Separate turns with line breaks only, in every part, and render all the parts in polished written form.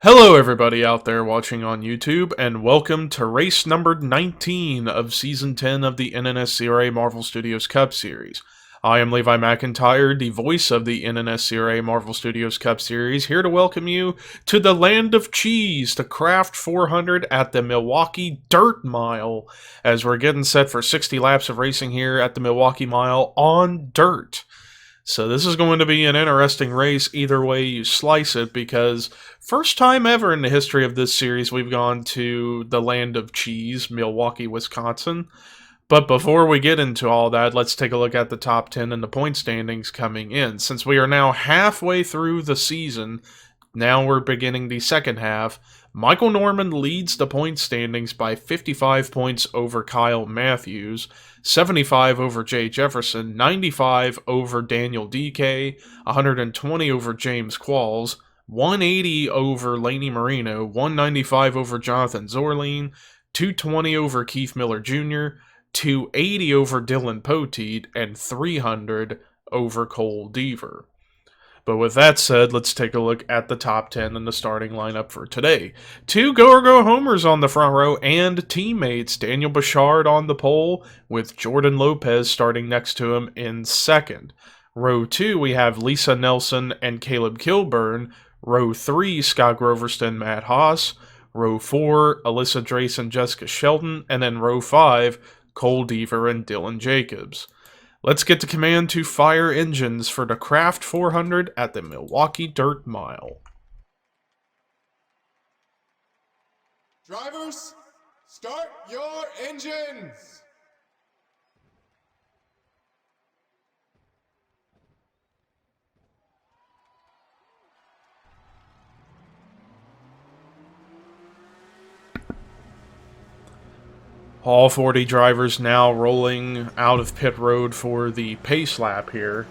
Hello everybody out there watching on YouTube, and welcome to race number 19 of Season 10 of the NNSCRA Marvel Studios Cup Series. I am Levi McIntyre, the voice of the NNSCRA Marvel Studios Cup Series, here to welcome you to the land of cheese, to Kraft 400 at the Milwaukee Dirt Mile, as we're getting set for 60 laps of racing here at the Milwaukee Mile on dirt. So this is going to be an interesting race either way you slice it, because first time ever in the history of this series we've gone to the land of cheese, Milwaukee, Wisconsin. But before we get into all that, let's take a look at the top 10 and the point standings coming in. Since we are now halfway through the season, now we're beginning the second half, Michael Norman leads the point standings by 55 points over Kyle Matthews, 75 over Jay Jefferson, 95 over Daniel DK, 120 over James Qualls, 180 over Laney Marino, 195 over Jonathan Zorline, 220 over Keith Miller Jr., 280 over Dylan Poteet, and 300 over Cole Deaver. But with that said, let's take a look at the top 10 and the starting lineup for today. Two Go-Go Homers on the front row and teammates. Daniel Bouchard on the pole with Jordan Lopez starting next to him in second. Row 2, we have Lisa Nelson and Caleb Kilburn. Row 3, Scott Groverston, Matt Haas. Row 4, Alyssa Drace and Jessica Shelton. And then row 5, Cole Deaver and Dylan Jacobs. Let's get the command to fire engines for the Kraft 400 at the Milwaukee Dirt Mile.
Drivers, start your engines!
All 40 drivers now rolling out of pit road for the pace lap here.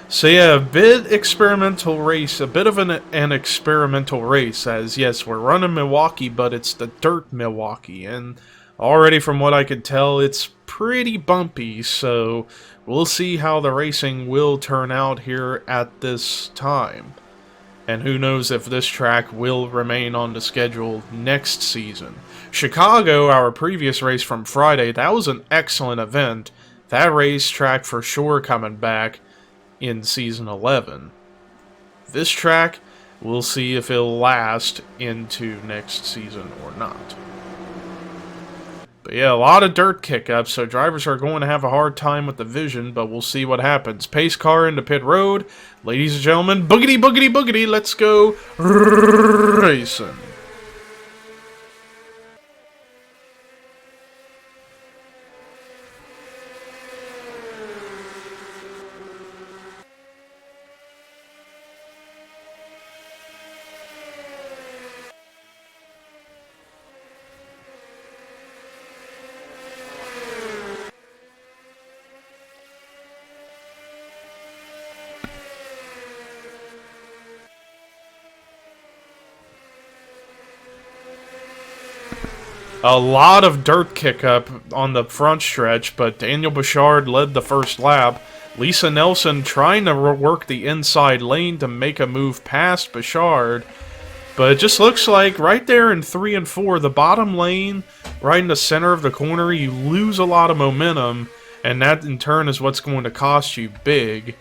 So yeah, a bit experimental race, a bit of an experimental race, as yes, we're running Milwaukee, but it's the dirt Milwaukee, and already from what I could tell, it's pretty bumpy, so we'll see how the racing will turn out here at this time. And who knows if this track will remain on the schedule next season. Chicago, our previous race from Friday, that was an excellent event. That racetrack for sure coming back in Season 11. This track, we'll see if it'll last into next season or not. But yeah, a lot of dirt kick-ups, so drivers are going to have a hard time with the vision, but we'll see what happens. Pace car into pit road. Ladies and gentlemen, boogity, boogity, boogity, let's go racing. A lot of dirt kick-up on the front stretch, but Daniel Bouchard led the first lap. Lisa Nelson trying to work the inside lane to make a move past Bouchard. But it just looks like right there in 3 and 4, the bottom lane, right in the center of the corner, you lose a lot of momentum, and that in turn is what's going to cost you big.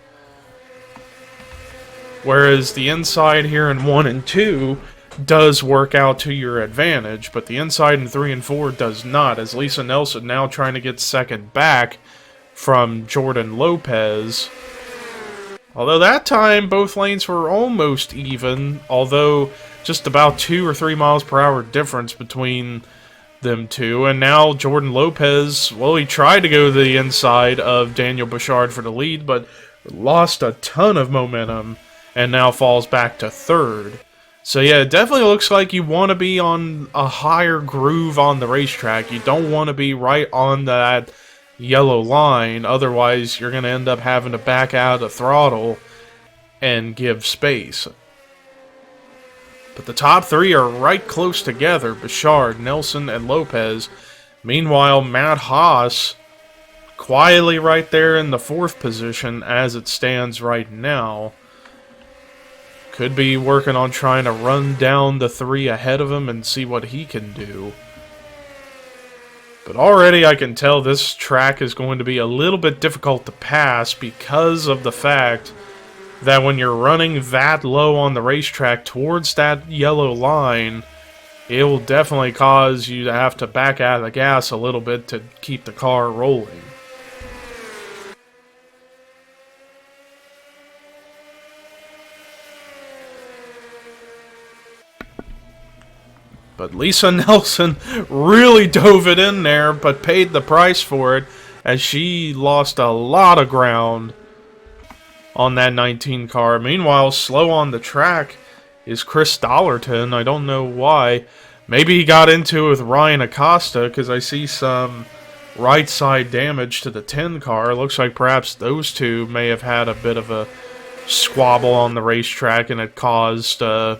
Whereas the inside here in 1 and 2 does work out to your advantage, but the inside in 3 and 4 does not, as Lisa Nelson now trying to get second back from Jordan Lopez. Although that time, both lanes were almost even, although just about 2 or 3 miles per hour difference between them two. And now Jordan Lopez, well, he tried to go to the inside of Daniel Bouchard for the lead, but lost a ton of momentum, and now falls back to third. So yeah, it definitely looks like you want to be on a higher groove on the racetrack. You don't want to be right on that yellow line, otherwise you're going to end up having to back out of the throttle and give space. But the top 3 are right close together, Bouchard, Nelson, and Lopez. Meanwhile, Matt Haas quietly right there in the 4th position as it stands right now. Could be working on trying to run down the 3 ahead of him and see what he can do. But already I can tell this track is going to be a little bit difficult to pass because of the fact that when you're running that low on the racetrack towards that yellow line, it will definitely cause you to have to back out of the gas a little bit to keep the car rolling. But Lisa Nelson really dove it in there, but paid the price for it as she lost a lot of ground on that 19 car. Meanwhile, slow on the track is Chris Dollarton. I don't know why. Maybe he got into it with Ryan Acosta because I see some right side damage to the 10 car. Looks like perhaps those two may have had a bit of a squabble on the racetrack and it caused the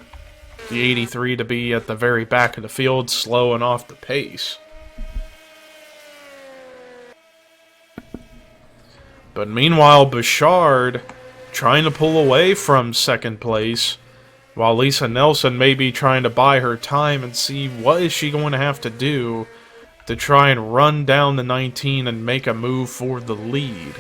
83 to be at the very back of the field, slowing off the pace. But meanwhile, Bouchard trying to pull away from second place, while Lisa Nelson may be trying to buy her time and see what is she going to have to do to try and run down the 19 and make a move for the lead.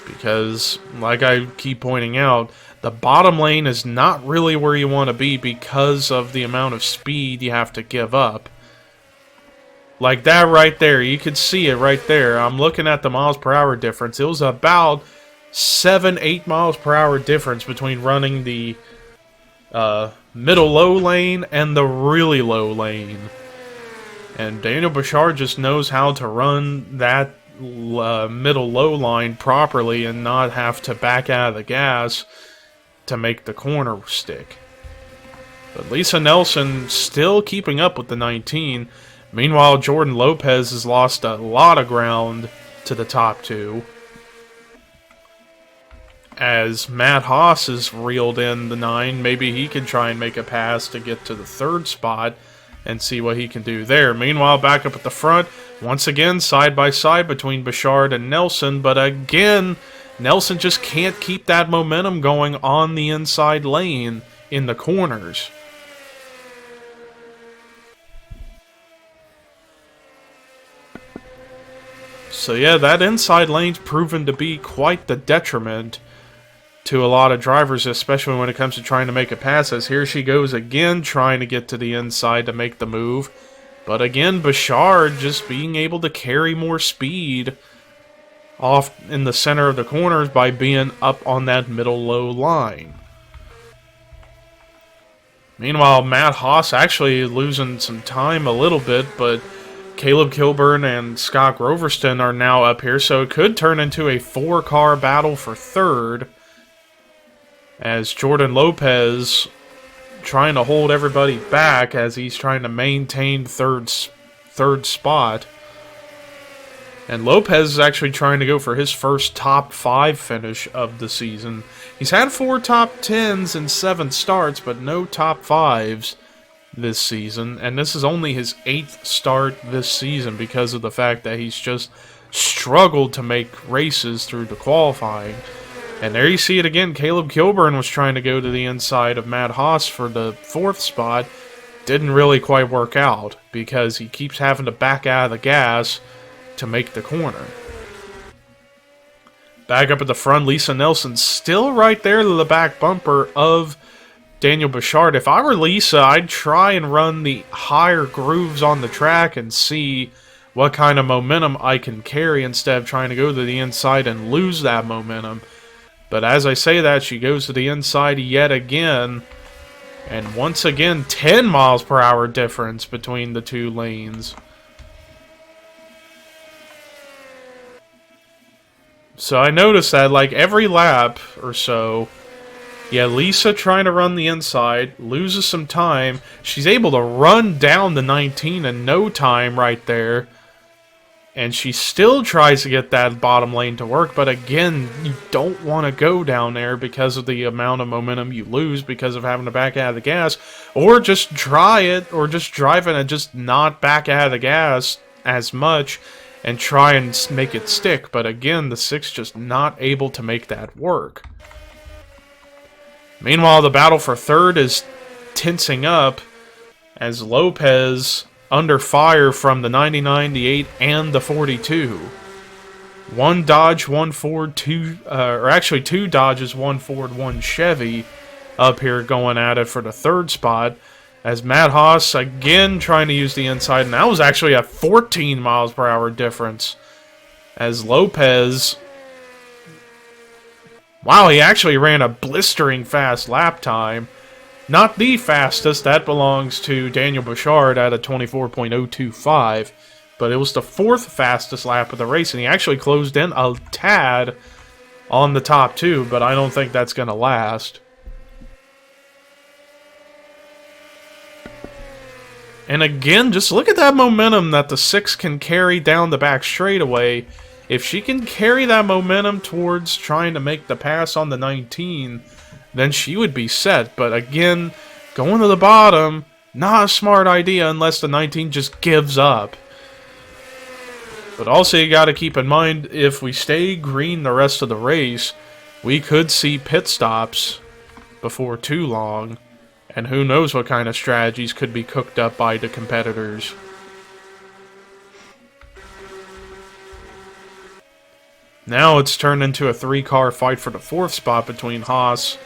Because, like I keep pointing out, the bottom lane is not really where you want to be because of the amount of speed you have to give up. Like that right there, you could see it right there. I'm looking at the miles per hour difference. It was about 7-8 miles per hour difference between running the middle low lane and the really low lane. And Daniel Bouchard just knows how to run that middle low line properly and not have to back out of the gas to make the corner stick. But Lisa Nelson still keeping up with the 19. Meanwhile, Jordan Lopez has lost a lot of ground to the top two, as Matt Haas has reeled in the 9. Maybe he can try and make a pass to get to the 3rd spot and see what he can do there. Meanwhile, back up at the front, once again, side by side between Bouchard and Nelson, but again, Nelson just can't keep that momentum going on the inside lane in the corners. So yeah, that inside lane's proven to be quite the detriment to a lot of drivers, especially when it comes to trying to make a pass, as here she goes again trying to get to the inside to make the move. But again, Bouchard just being able to carry more speed off in the center of the corners by being up on that middle low line. Meanwhile, Matt Haas actually losing some time a little bit, but Caleb Kilburn and Scott Groverston are now up here, so it could turn into a 4-car battle for 3rd, as Jordan Lopez trying to hold everybody back as he's trying to maintain third spot. And Lopez is actually trying to go for his first top 5 finish of the season. He's had 4 top 10s and 7 starts, but no top 5s this season. And this is only his 8th start this season because of the fact that he's just struggled to make races through the qualifying. And there you see it again. Caleb Kilburn was trying to go to the inside of Matt Haas for the 4th spot. Didn't really quite work out because he keeps having to back out of the gas to make the corner. Back up at the front, Lisa Nelson still right there to the back bumper of Daniel Bouchard. If I were Lisa, I'd try and run the higher grooves on the track and see what kind of momentum I can carry instead of trying to go to the inside and lose that momentum. But as I say that, she goes to the inside yet again. And once again, 10 miles per hour difference between the two lanes. So I noticed that like every lap or so, yeah, Lisa trying to run the inside, loses some time. She's able to run down the 19 in no time right there. And she still tries to get that bottom lane to work, but again, you don't want to go down there because of the amount of momentum you lose because of having to back out of the gas. Or just try it, or just drive it and just not back out of the gas as much and try and make it stick. But again, the 6 just not able to make that work. Meanwhile, the battle for third is tensing up as Lopez under fire from the 99, the 8, and the 42. One Dodge, one Ford, two Dodges, one Ford, one Chevy up here going at it for the third spot. As Matt Haas again trying to use the inside, and that was actually a 14 miles per hour difference. As Lopez, wow, he actually ran a blistering fast lap time. Not the fastest, that belongs to Daniel Bouchard at a 24.025, but it was the fourth fastest lap of the race, and he actually closed in a tad on the top two, but I don't think that's going to last. And again, just look at that momentum that the 6 can carry down the back straightaway. If she can carry that momentum towards trying to make the pass on the 19, then she would be set. But again, going to the bottom, not a smart idea unless the 19 just gives up. But also you got to keep in mind, if we stay green the rest of the race, we could see pit stops before too long. And who knows what kind of strategies could be cooked up by the competitors. Now it's turned into a 3-car fight for the fourth spot between Haas,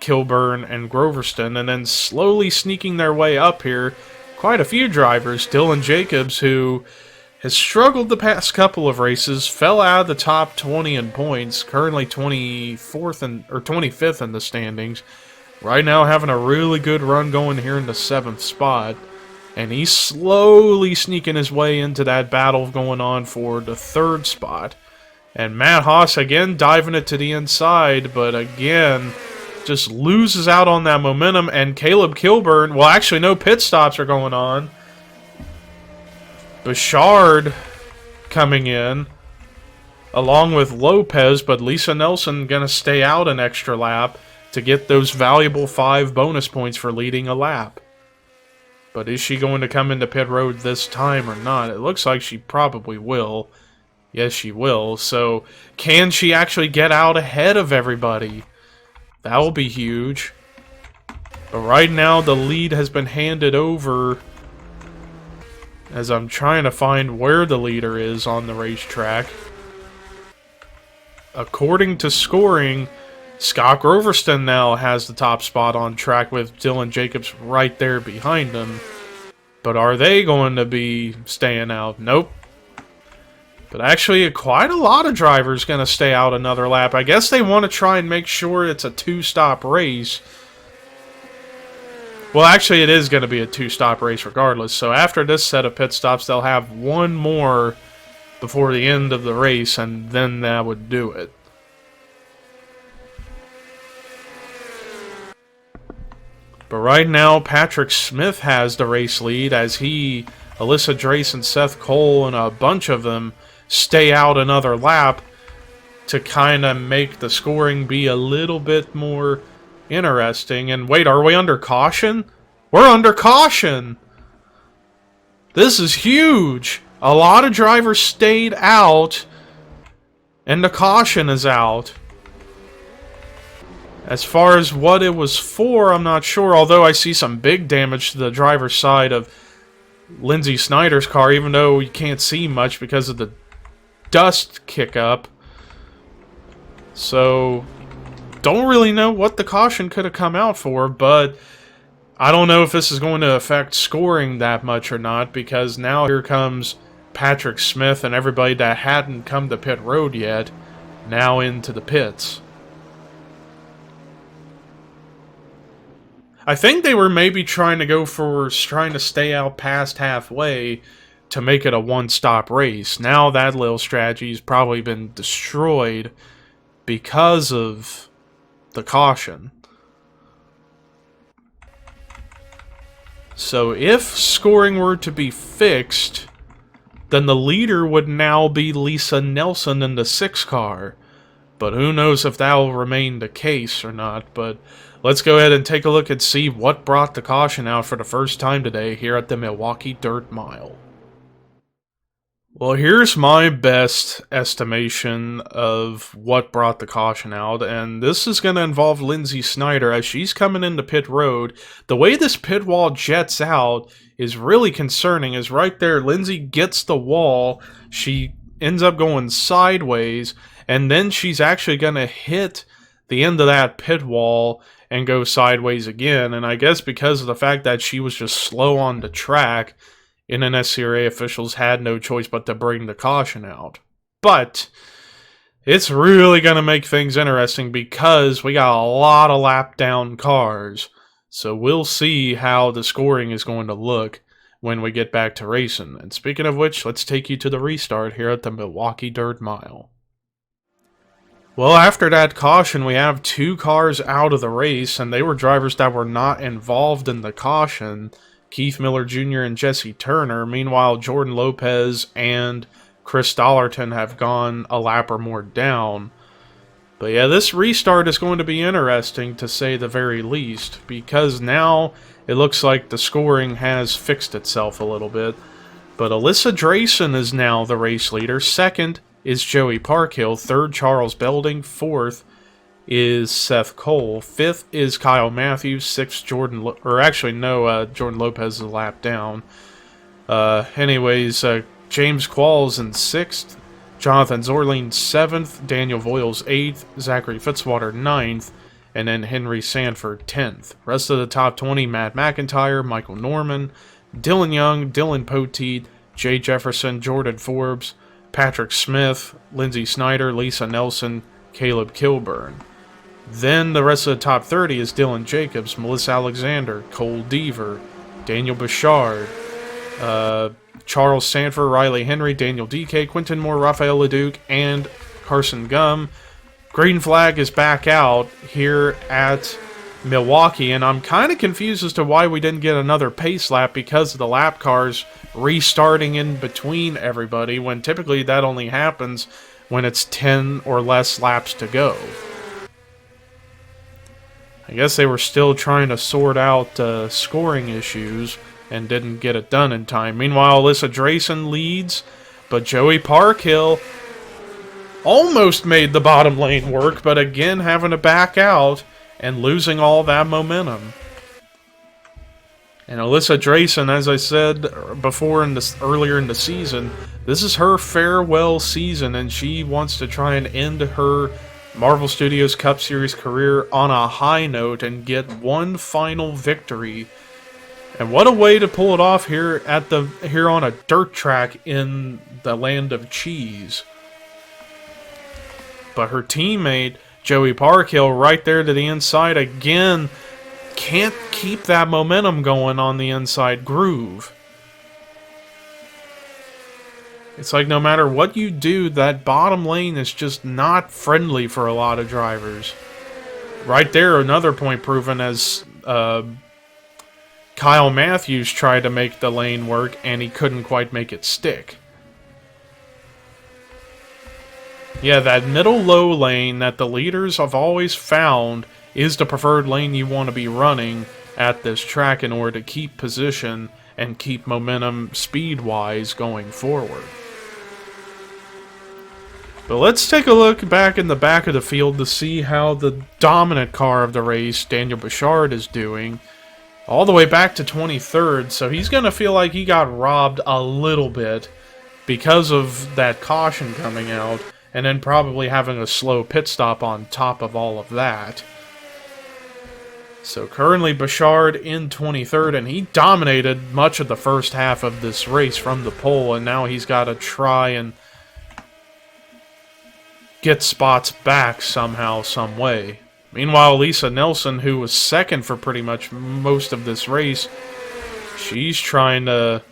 Kilburn, and Groverston, and then slowly sneaking their way up here, quite a few drivers. Dylan Jacobs, who has struggled the past couple of races, fell out of the top 20 in points, currently 25th in the standings. Right now having a really good run going here in the 7th spot. And he's slowly sneaking his way into that battle going on for the 3rd spot. And Matt Haas again diving it to the inside, but again just loses out on that momentum. And Caleb Kilburn, well actually no pit stops are going on. Bouchard coming in along with Lopez, but Lisa Nelson going to stay out an extra lap to get those valuable 5 bonus points for leading a lap. But is she going to come into pit road this time or not? It looks like she probably will. Yes, she will. So, can she actually get out ahead of everybody? That will be huge. But right now, the lead has been handed over, as I'm trying to find where the leader is on the racetrack. According to scoring, Scott Groverston now has the top spot on track with Dylan Jacobs right there behind him. But are they going to be staying out? Nope. But actually, quite a lot of drivers going to stay out another lap. I guess they want to try and make sure it's a 2-stop race. Well, actually, it is going to be a 2-stop race regardless. So after this set of pit stops, they'll have one more before the end of the race, and then that would do it. But right now, Patrick Smith has the race lead as he, Alyssa Drace, and Seth Cole, and a bunch of them stay out another lap to kind of make the scoring be a little bit more interesting. And wait, are we under caution? We're under caution! This is huge! A lot of drivers stayed out, and the caution is out. As far as what it was for, I'm not sure, although I see some big damage to the driver's side of Lindsay Snyder's car, even though you can't see much because of the dust kick up. So, don't really know what the caution could have come out for, but I don't know if this is going to affect scoring that much or not, because now here comes Patrick Smith and everybody that hadn't come to pit road yet, now into the pits. I think they were maybe trying to stay out past halfway to make it a one-stop race. Now that little strategy's probably been destroyed because of the caution. So if scoring were to be fixed, then the leader would now be Lisa Nelson in the 6 car. But who knows if that will remain the case or not. But let's go ahead and take a look and see what brought the caution out for the first time today here at the Milwaukee Dirt Mile. Well, here's my best estimation of what brought the caution out, and this is going to involve Lindsay Snyder as she's coming into pit road. The way this pit wall jets out is really concerning, is right there, Lindsay gets the wall, she ends up going sideways, and then she's actually going to hit the end of that pit wall and go sideways again, and I guess because of the fact that she was just slow on the track, NNSCRA officials had no choice but to bring the caution out. But it's really going to make things interesting because we got a lot of lap down cars. So we'll see how the scoring is going to look when we get back to racing. And speaking of which, let's take you to the restart here at the Milwaukee Dirt Mile. Well, after that caution, we have 2 cars out of the race, and they were drivers that were not involved in the caution. Keith Miller Jr. and Jesse Turner. Meanwhile, Jordan Lopez and Chris Dollarton have gone a lap or more down. But yeah, this restart is going to be interesting to say the very least, because now it looks like the scoring has fixed itself a little bit. But Alyssa Drayson is now the race leader. Second is Joey Parkhill. Third, Charles Belding. Fourth is Seth Cole. Fifth is Kyle Matthews. Sixth, Jordan Lopez is a lap down. James Qualls in sixth. Jonathan Zorling seventh. Daniel Voiles eighth. Zachary Fitzwater ninth. And then Henry Sanford 10th. Rest of the top 20, Matt McIntyre, Michael Norman, Dylan Young, Dylan Poteet, Jay Jefferson, Jordan Forbes, Patrick Smith, Lindsay Snyder, Lisa Nelson, Caleb Kilburn. Then the rest of the top 30 is Dylan Jacobs, Melissa Alexander, Cole Deaver, Daniel Bouchard, Charles Sanford, Riley Henry, Daniel DK, Quentin Moore, Rafael Leduc, and Carson Gum. Green flag is back out here at Milwaukee, and I'm kind of confused as to why we didn't get another pace lap because of the lap cars restarting in between everybody, when typically that only happens when it's 10 or less laps to go. I guess they were still trying to sort out scoring issues and didn't get it done in time. Meanwhile, Alyssa Drayson leads, but Joey Parkhill almost made the bottom lane work, but again having to back out and losing all that momentum. And Alyssa Drayson, as I said before earlier in the season, this is her farewell season, and she wants to try and end her Marvel Studios Cup Series career on a high note and get one final victory. And what a way to pull it off here on a dirt track in the land of cheese. But her teammate, Joey Parkhill, right there to the inside again, can't keep that momentum going on the inside groove. It's like no matter what you do, that bottom lane is just not friendly for a lot of drivers. Right there, another point proven as Kyle Matthews tried to make the lane work and he couldn't quite make it stick. Yeah, that middle low lane that the leaders have always found is the preferred lane you want to be running at this track in order to keep position and keep momentum speed-wise going forward. But let's take a look back in the back of the field to see how the dominant car of the race, Daniel Bouchard, is doing. All the way back to 23rd, so he's going to feel like he got robbed a little bit because of that caution coming out, and then probably having a slow pit stop on top of all of that. So currently Bouchard in 23rd, and he dominated much of the first half of this race from the pole, and now he's got to try and get spots back somehow, some way. Meanwhile, Lisa Nelson, who was second for pretty much most of this race, she's trying to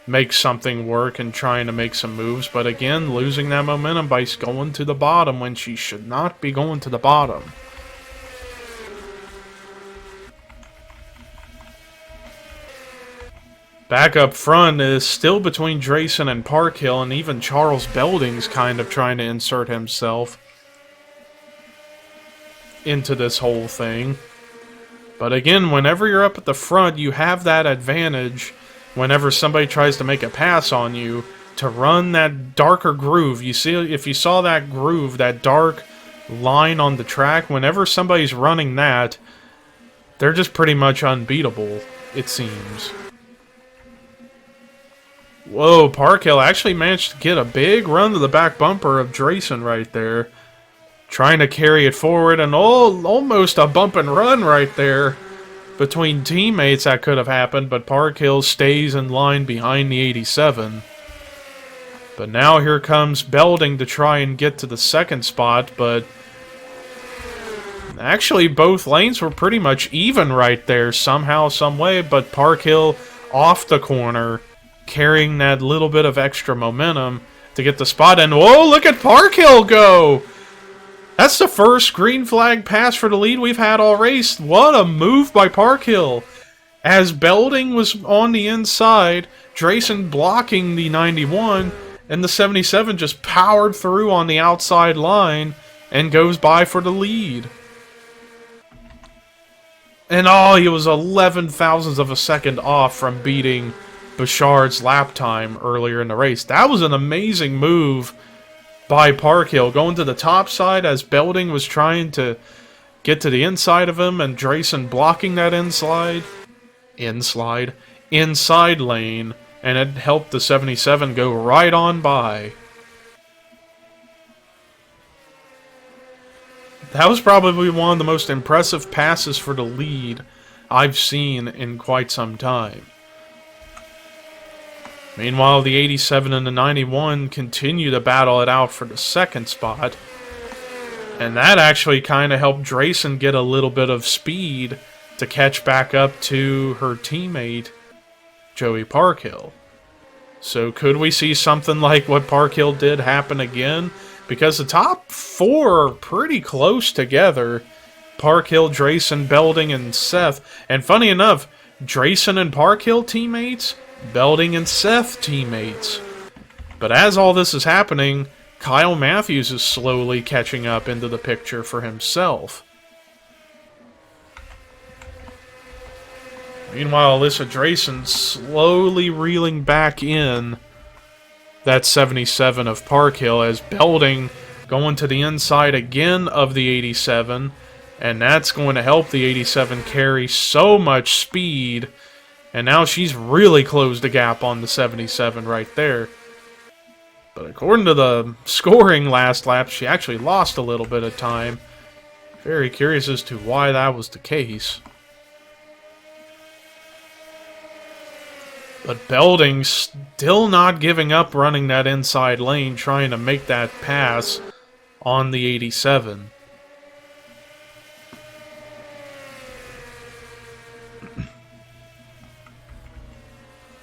make something work and trying to make some moves, but again, losing that momentum by going to the bottom when she should not be going to the bottom. Back up front is still between Drayson and Parkhill, and even Charles Belding's kind of trying to insert himself into this whole thing. But again, whenever you're up at the front, you have that advantage. Whenever somebody tries to make a pass on you, to run that darker groove. You see, if you saw that groove, that dark line on the track, whenever somebody's running that, they're just pretty much unbeatable, it seems. Whoa, Parkhill actually managed to get a big run to the back bumper of Drayson right there. Trying to carry it forward, and almost a bump and run right there between teammates that could have happened, but Parkhill stays in line behind the 87. But now here comes Belding to try and get to the second spot, but actually both lanes were pretty much even right there somehow, some way, but Parkhill off the corner, carrying that little bit of extra momentum to get the spot, and whoa, look at Parkhill go! That's the first green flag pass for the lead we've had all race. What a move by Parkhill. As Belding was on the inside, Drayson blocking the 91, and the 77 just powered through on the outside line and goes by for the lead. And he was 11 thousandths of a second off from beating Bouchard's lap time earlier in the race. That was an amazing move by Parkhill, going to the top side as Belding was trying to get to the inside of him, and Drayson blocking that inside lane, and it helped the 77 go right on by. That was probably one of the most impressive passes for the lead I've seen in quite some time. Meanwhile, the 87 and the 91 continue to battle it out for the second spot. And that actually kind of helped Drayson get a little bit of speed to catch back up to her teammate, Joey Parkhill. So could we see something like what Parkhill did happen again? Because the top four are pretty close together. Parkhill, Drayson, Belding, and Seth. And funny enough, Drayson and Parkhill teammates, Belding and Seth teammates. But as all this is happening, Kyle Matthews is slowly catching up into the picture for himself. Meanwhile, Alyssa Drayson slowly reeling back in that 77 of Parkhill as Belding going to the inside again of the 87, and that's going to help the 87 carry so much speed. And now she's really closed the gap on the 77 right there. But according to the scoring last lap, she actually lost a little bit of time. Very curious as to why that was the case. But Belding still not giving up running that inside lane, trying to make that pass on the 87.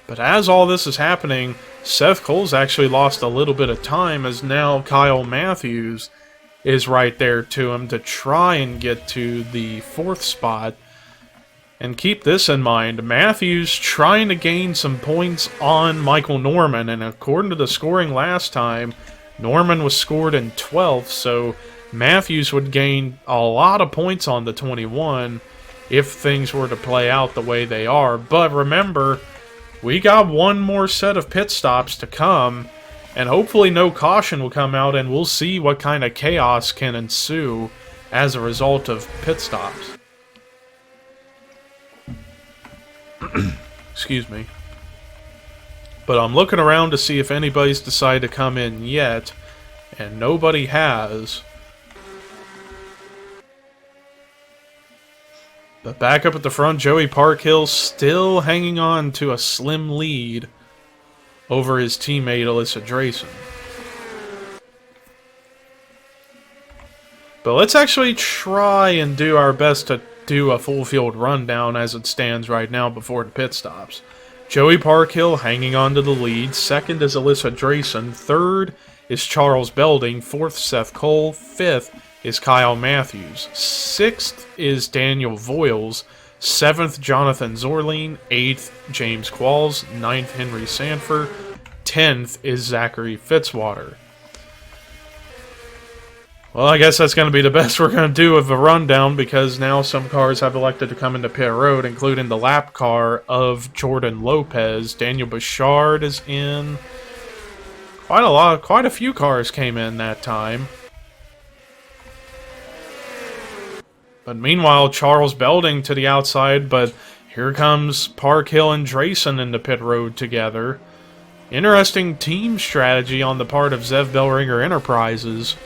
But as all this is happening, Seth Cole's actually lost a little bit of time, as now Kyle Matthews is right there to him to try and get to the fourth spot. And keep this in mind, Matthews trying to gain some points on Michael Norman, and according to the scoring last time, Norman was scored in 12th, so Matthews would gain a lot of points on the 21 if things were to play out the way they are. But remember, we got one more set of pit stops to come, and hopefully no caution will come out, and we'll see what kind of chaos can ensue as a result of pit stops. Excuse me. But I'm looking around to see if anybody's decided to come in yet, and nobody has. But back up at the front, Joey Parkhill still hanging on to a slim lead over his teammate Alyssa Drayson. But let's actually try and do our best to do a full field rundown as it stands right now before the pit stops. Joey Parkhill hanging on to the lead. Second is Alyssa Drayson. Third is Charles Belding. Fourth, Seth Cole. Fifth is Kyle Matthews. Sixth is Daniel Voiles. Seventh, Jonathan Zorline. Eighth, James Qualls. Ninth, Henry Sanford. 10th is Zachary Fitzwater. Well, I guess that's going to be the best we're going to do of a rundown, because now some cars have elected to come into pit road, including the lap car of Jordan Lopez. Daniel Bouchard is in. Quite a few cars came in that time. But meanwhile, Charles Belding to the outside, but here comes Parkhill and Drayson into pit road together. Interesting team strategy on the part of Zev Bellringer Enterprises.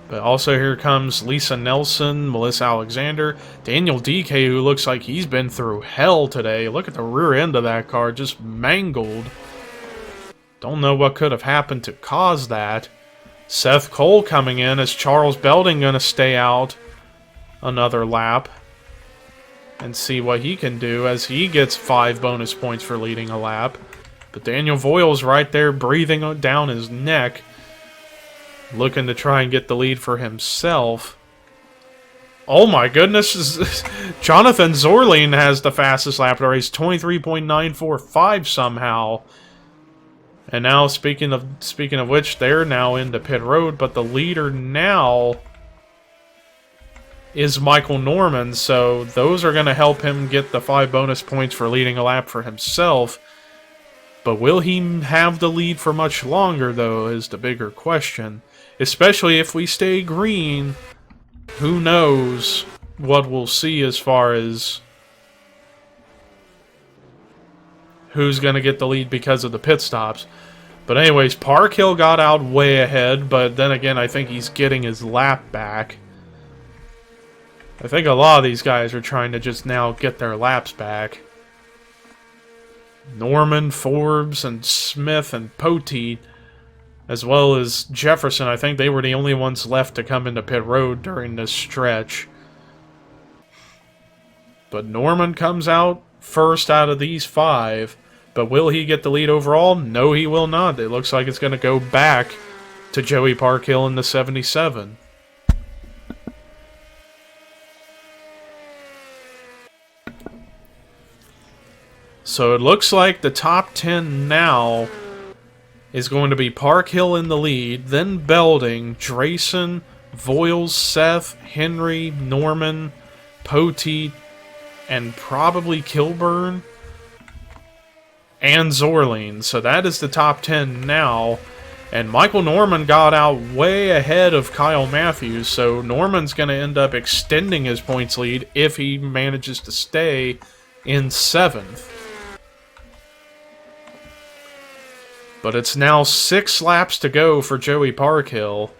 But also here comes Lisa Nelson, Melissa Alexander, Daniel DK, who looks like he's been through hell today. Look at the rear end of that car, just mangled. Don't know what could have happened to cause that. Seth Cole coming in. Is Charles Belding going to stay out another lap and see what he can do as he gets 5 bonus points for leading a lap? But Daniel Voiles right there breathing down his neck, looking to try and get the lead for himself. Oh my goodness, Jonathan Zorline has the fastest lap of the race, 23.945 somehow. And now, speaking of which, they're now into pit road, but the leader now is Michael Norman, so those are going to help him get the 5 bonus points for leading a lap for himself. But will he have the lead for much longer, though, is the bigger question. Especially if we stay green, who knows what we'll see as far as who's going to get the lead because of the pit stops. But anyways, Parkhill got out way ahead, but then again, I think he's getting his lap back. I think a lot of these guys are trying to just now get their laps back. Norman, Forbes, and Smith, and Poteet, as well as Jefferson, I think they were the only ones left to come into pit road during this stretch. But Norman comes out first out of these 5. But will he get the lead overall? No, he will not. It looks like it's going to go back to Joey Parkhill in the 77. So it looks like the top 10 now is going to be Parkhill in the lead, then Belding, Drayson, Voiles, Seth, Henry, Norman, Poteet, and probably Kilburn and Zorline. So that is the top 10 now. And Michael Norman got out way ahead of Kyle Matthews, so Norman's going to end up extending his points lead if he manages to stay in 7th. But it's now 6 laps to go for Joey Parkhill,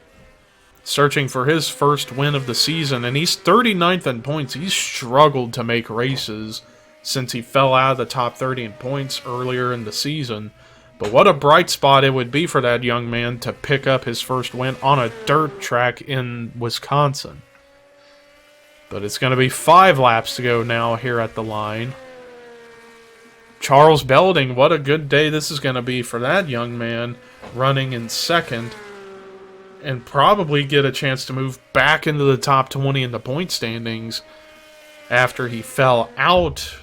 searching for his first win of the season, and he's 39th in points. He's struggled to make races since he fell out of the top 30 in points earlier in the season. But what a bright spot it would be for that young man to pick up his first win on a dirt track in Wisconsin. But it's going to be 5 laps to go now here at the line. Charles Belding, what a good day this is going to be for that young man, running in 2nd. And probably get a chance to move back into the top 20 in the point standings after he fell out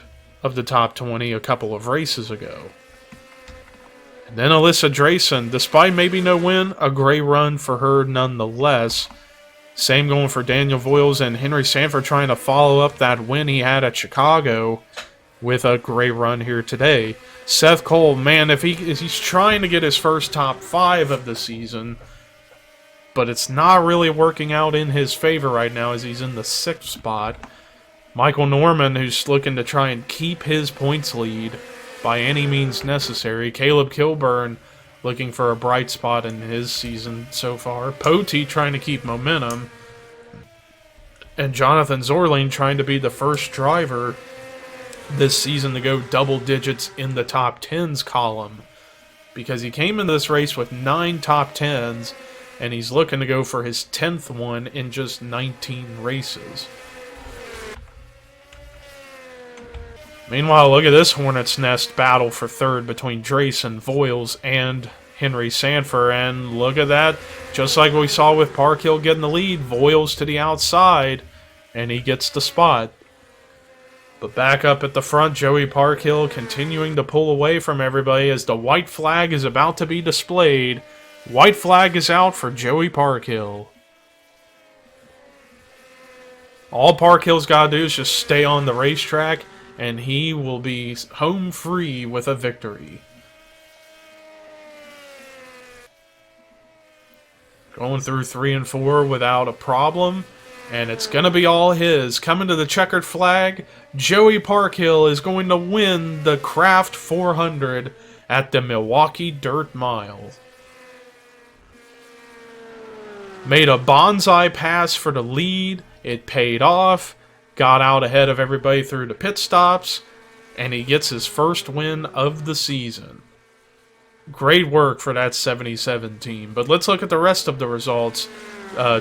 of the top 20 a couple of races ago. And then Alyssa Drayson, despite maybe no win, a great run for her nonetheless. Same going for Daniel Voiles and Henry Sanford, trying to follow up that win he had at Chicago with a great run here today. Seth Cole, man, if he's trying to get his first top 5 of the season, but it's not really working out in his favor right now as he's in the 6th spot. Michael Norman, who's looking to try and keep his points lead by any means necessary. Caleb Kilburn looking for a bright spot in his season so far. Poteet trying to keep momentum. And Jonathan Zorline trying to be the first driver this season to go double digits in the top 10s column. Because he came into this race with 9 top 10s, and he's looking to go for his 10th one in just 19 races. Meanwhile, look at this Hornet's Nest battle for 3rd between Drayson, Voiles, and Henry Sanford. And look at that. Just like we saw with Parkhill getting the lead, Voiles to the outside, and he gets the spot. But back up at the front, Joey Parkhill continuing to pull away from everybody as the white flag is about to be displayed. White flag is out for Joey Parkhill. All Parkhill's got to do is just stay on the racetrack, and he will be home free with a victory. Going through 3 and 4 without a problem. And it's going to be all his. Coming to the checkered flag, Joey Parkhill is going to win the Kraft 400 at the Milwaukee Dirt Mile. Made a bonsai pass for the lead. It paid off. Got out ahead of everybody through the pit stops. And he gets his first win of the season. Great work for that 77 team. But let's look at the rest of the results.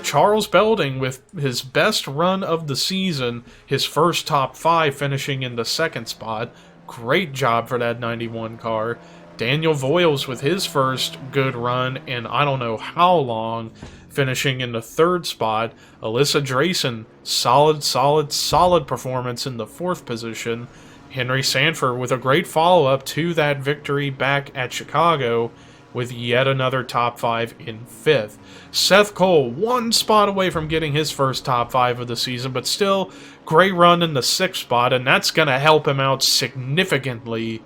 Charles Belding with his best run of the season, his first top 5 finishing in the 2nd spot. Great job for that 91 car. Daniel Voiles with his first good run in I don't know how long, finishing in the 3rd spot. Alyssa Drayson, solid performance in the 4th position. Henry Sanford with a great follow-up to that victory back at Chicago with yet another top 5 in 5th. Seth Cole, 1 spot away from getting his first top 5 of the season, but still, great run in the 6th spot, and that's going to help him out significantly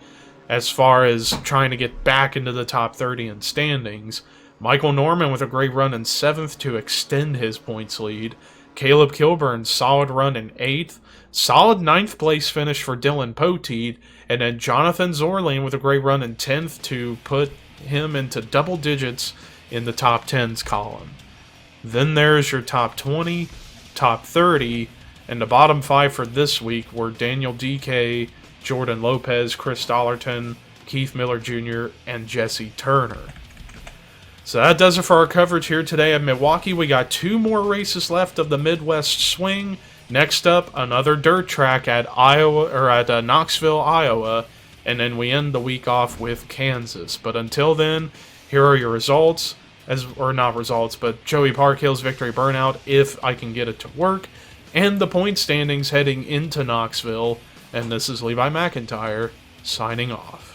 as far as trying to get back into the top 30 in standings. Michael Norman with a great run in 7th to extend his points lead. Caleb Kilburn, solid run in 8th. Solid 9th place finish for Dylan Poteet. And then Jonathan Zorlane with a great run in 10th to put him into double digits in the top 10s column. Then there's your top 20, top 30, and the bottom 5 for this week were Daniel DK, Jordan Lopez, Chris Dollarton, Keith Miller Jr., and Jesse Turner. So that does it for our coverage here today at Milwaukee. We got 2 more races left of the Midwest Swing. Next up, another dirt track at Knoxville, Iowa, and then we end the week off with Kansas. But until then, here are your results, not results, but Joey Parkhill's victory burnout, if I can get it to work, and the point standings heading into Knoxville. And this is Levi McIntyre signing off.